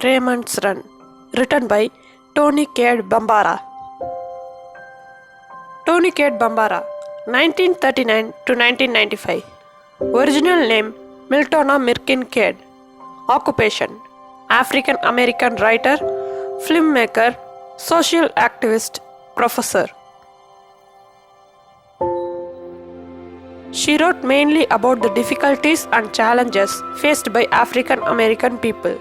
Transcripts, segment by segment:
Raymond's Run, written by Tony Cade Bambara. Tony Cade Bambara, 1939 to 1995. Original name Miltona Mirkin Cade. Occupation African American writer, filmmaker, social activist, professor. She wrote mainly about the difficulties and challenges faced by African American people.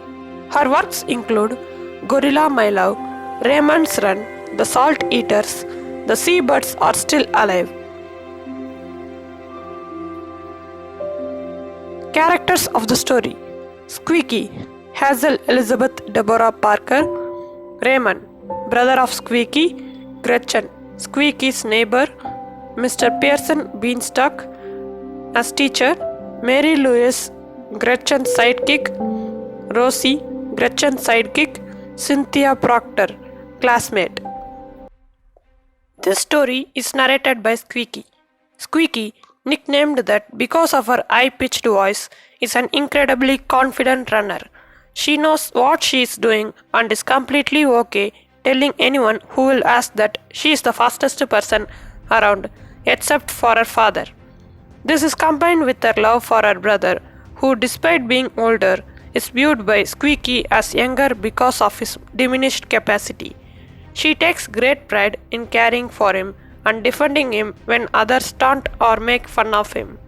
Her works include Gorilla My Love, Raymond's Run, The Salt Eaters, The Seabirds Are Still Alive. Characters of the story: Squeaky, Hazel Elizabeth Deborah Parker. Raymond, brother of Squeaky. Gretchen, Squeaky's neighbor. Mr. Pearson Beanstalk as teacher. Mary Louise, Gretchen's sidekick. Rosie, Gretchen's sidekick. Cynthia Proctor, classmate. This story is narrated by Squeaky. Squeaky, nicknamed that because of her high-pitched voice, is an incredibly confident runner. She knows what she is doing and is completely okay telling anyone who will ask that she is the fastest person around, except for her father. This is combined with her love for her brother, who, despite being older, is viewed by Squeaky as younger because of his diminished capacity. She takes great pride in caring for him and defending him when others taunt or make fun of him.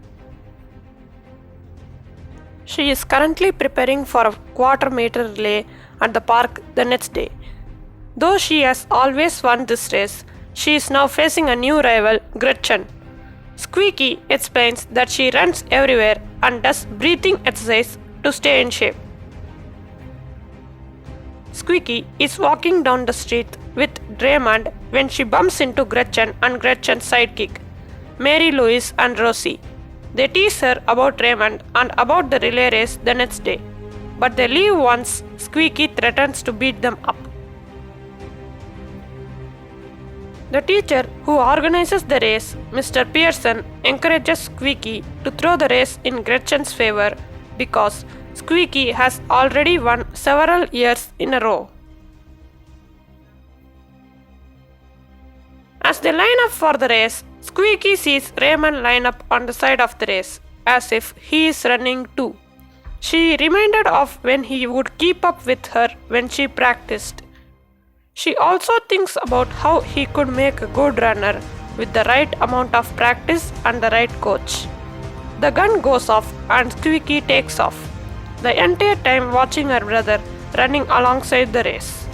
She is currently preparing for a quarter-meter relay at the park the next day. Though she has always won this race, she is now facing a new rival, Gretchen. Squeaky explains that she runs everywhere and does breathing exercise to stay in shape. Squeaky is walking down the street with Raymond when she bumps into Gretchen and Gretchen's sidekick, Mary Louise and Rosie. They tease her about Raymond and about the relay race the next day, but they leave once Squeaky threatens to beat them up. The teacher who organizes the race, Mr. Pearson, encourages Squeaky to throw the race in Gretchen's favor because Squeaky has already won several years in a row. As they line up for the race, Squeaky sees Raymond line up on the side of the race, as if he is running too. She reminded of when he would keep up with her when she practiced. She also thinks about how he could make a good runner with the right amount of practice and the right coach. The gun goes off and Squeaky takes off, the entire time watching her brother running alongside the race.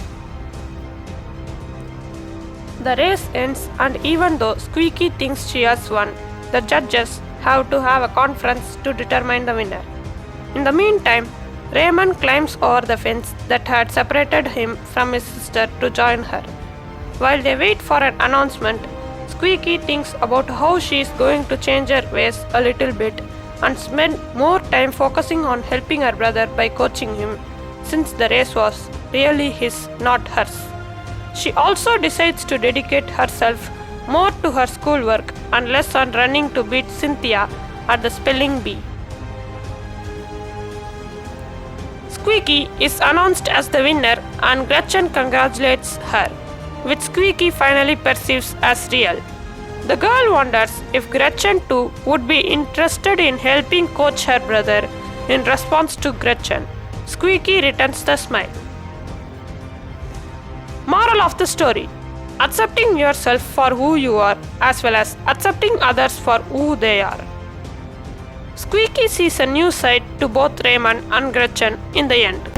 The race ends, and even though Squeaky thinks she has won, the judges have to have a conference to determine the winner. In the meantime, Raymond climbs over the fence that had separated him from his sister to join her. While they wait for an announcement, Squeaky thinks about how she is going to change her ways a little bit and spend more time focusing on helping her brother by coaching him, since the race was really his, not hers. She also decides to dedicate herself more to her schoolwork and less on running to beat Cynthia at the spelling bee. Squeaky is announced as the winner and Gretchen congratulates her, which Squeaky finally perceives as real. The girl wonders if Gretchen too would be interested in helping coach her brother. In response to Gretchen, Squeaky returns the smile. Moral of the story: accepting yourself for who you are as well as accepting others for who they are. Squeaky sees a new side to both Raymond and Gretchen in the end.